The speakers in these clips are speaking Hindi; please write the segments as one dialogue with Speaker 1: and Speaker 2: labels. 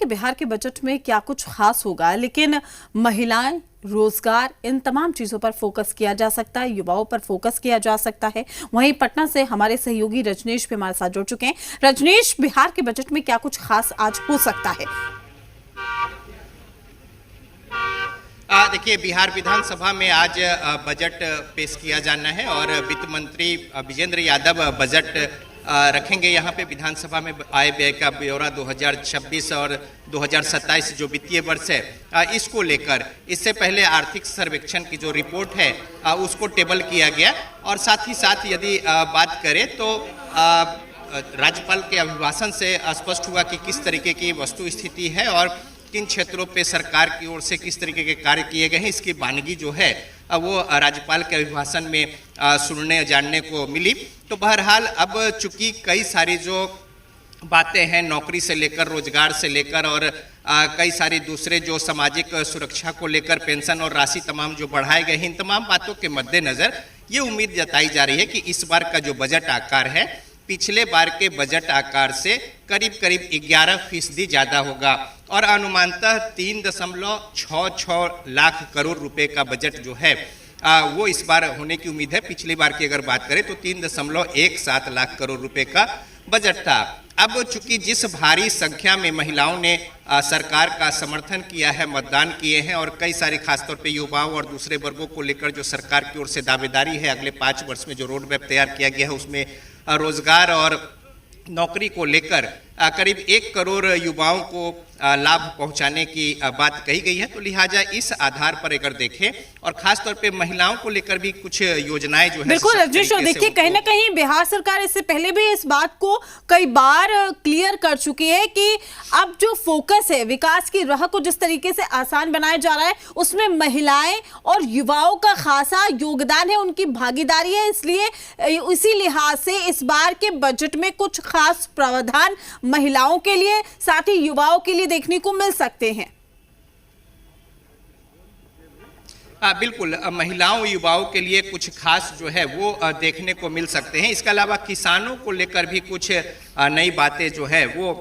Speaker 1: कि बिहार के बजट में क्या कुछ खास होगा, लेकिन महिलाएं, रोजगार, इन तमाम चीजों पर फोकस किया जा सकता है, युवाओं पर फोकस किया जा सकता है। वहीं पटना से हमारे सहयोगी रजनीश भी हमारे साथ जुड़ चुके हैं। रजनीश, बिहार के बजट में क्या कुछ खास आज हो सकता है?
Speaker 2: देखिए, बिहार विधानसभा में आज बजट पेश किया जाना है और वित्त मंत्री विजेंद्र यादव बजट रखेंगे। यहाँ पे विधानसभा में आय व्यय का ब्यौरा 2026 और 2027 जो वित्तीय वर्ष है इसको लेकर, इससे पहले आर्थिक सर्वेक्षण की जो रिपोर्ट है उसको टेबल किया गया। और साथ ही साथ यदि बात करें तो राज्यपाल के अभिभाषण से स्पष्ट हुआ कि किस तरीके की वस्तु स्थिति है और किन क्षेत्रों पे सरकार की ओर से किस तरीके के कार्य किए गए हैं, इसकी वानगी जो है वो राज्यपाल के अभिभाषण में सुनने जानने को मिली। तो बहरहाल अब चूंकि कई सारी जो बातें हैं, नौकरी से लेकर, रोजगार से लेकर और कई सारी दूसरे जो सामाजिक सुरक्षा को लेकर, पेंशन और राशि तमाम जो बढ़ाए गए हैं, इन तमाम बातों के मद्देनजर ये उम्मीद जताई जा रही है कि इस बार का जो बजट आकार है पिछले बार के बजट आकार से करीब करीब 11% ज़्यादा होगा और अनुमानतः 3.66 लाख करोड़ रुपए का बजट जो है वो इस बार होने की उम्मीद है। पिछली बार की अगर बात करें तो 3.17 लाख करोड़ रुपए का बजट था। अब चूंकि जिस भारी संख्या में महिलाओं ने सरकार का समर्थन किया है, मतदान किए हैं और कई सारे खासतौर पे युवाओं और दूसरे वर्गों को लेकर जो सरकार की ओर से दावेदारी है, अगले 5 वर्ष में जो रोड मैप तैयार किया गया है उसमें रोजगार और नौकरी को लेकर करीब 1 करोड़ युवाओं को लाभ पहुंचाने की बात कही गई है। तो लिहाजा इस आधार पर अगर देखें और खास तौर पे महिलाओं को लेकर भी कुछ योजनाएं जो है,
Speaker 1: बिल्कुल रजनीश, देखिए कहीं ना कहीं बिहार सरकार इससे पहले भी इस बात को कई बार क्लियर कर चुकी है कि अब जो फोकस है विकास की राह को जिस तरीके से आसान बनाया जा रहा है उसमें महिलाएं और युवाओं का खासा योगदान है, उनकी भागीदारी है। इसलिए इसी लिहाज से इस बार के बजट में कुछ खास प्रावधान महिलाओं के लिए साथ ही युवाओं के लिए देखने को मिल सकते हैं।
Speaker 2: बिल्कुल, महिलाओं युवाओं के लिए कुछ खास जो है वो देखने को मिल सकते हैं। इसके अलावा किसानों को लेकर भी कुछ नई बातें जो है वो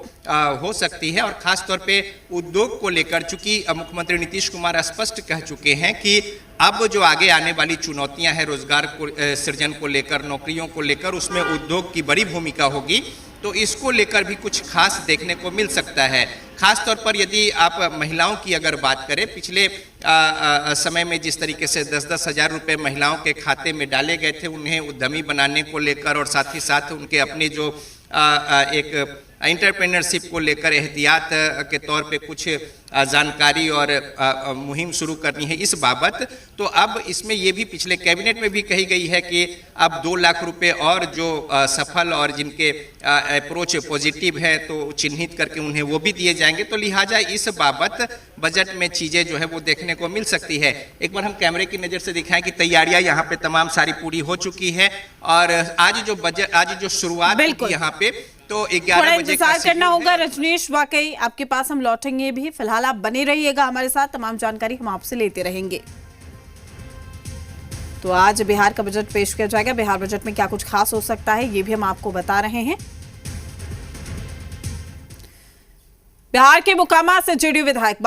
Speaker 2: हो सकती है और खास तौर पे उद्योग को लेकर, चूंकि मुख्यमंत्री नीतीश कुमार स्पष्ट कह चुके हैं कि अब जो आगे आने वाली चुनौतियां हैं रोजगार को सृजन को लेकर, नौकरियों को लेकर, उसमें उद्योग की बड़ी भूमिका होगी। तो इसको लेकर भी कुछ खास देखने को मिल सकता है। खास तौर पर यदि आप महिलाओं की अगर बात करें, पिछले समय में जिस तरीके से 10-10 हज़ार रुपये महिलाओं के खाते में डाले गए थे उन्हें उद्यमी बनाने को लेकर और साथ ही साथ उनके अपने जो एक एंटरप्रेन्योरशिप को लेकर एहतियात के तौर पे कुछ जानकारी और मुहिम शुरू करनी है इस बाबत। तो अब इसमें ये भी पिछले कैबिनेट में भी कही गई है कि अब 2 लाख रुपए और जो सफल और जिनके अप्रोच पॉजिटिव है तो चिन्हित करके उन्हें वो भी दिए जाएंगे। तो लिहाजा इस बाबत बजट में चीज़ें जो है वो देखने को मिल सकती है। एक बार हम कैमरे की नज़र से दिखाएं कि तैयारियां यहाँ पे तमाम सारी पूरी हो चुकी है और आज जो शुरुआत की यहाँ पे तो 11 बजे
Speaker 1: इंतजार करना होगा। रजनीश, वाकई आपके पास हम लौटेंगे भी, फिलहाल आप बने रहिएगा हमारे साथ, तमाम जानकारी हम आपसे लेते रहेंगे। तो आज बिहार का बजट पेश किया जाएगा। बिहार बजट में क्या कुछ खास हो सकता है ये भी हम आपको बता रहे हैं। बिहार के मोकामा से जेडीयू विधायक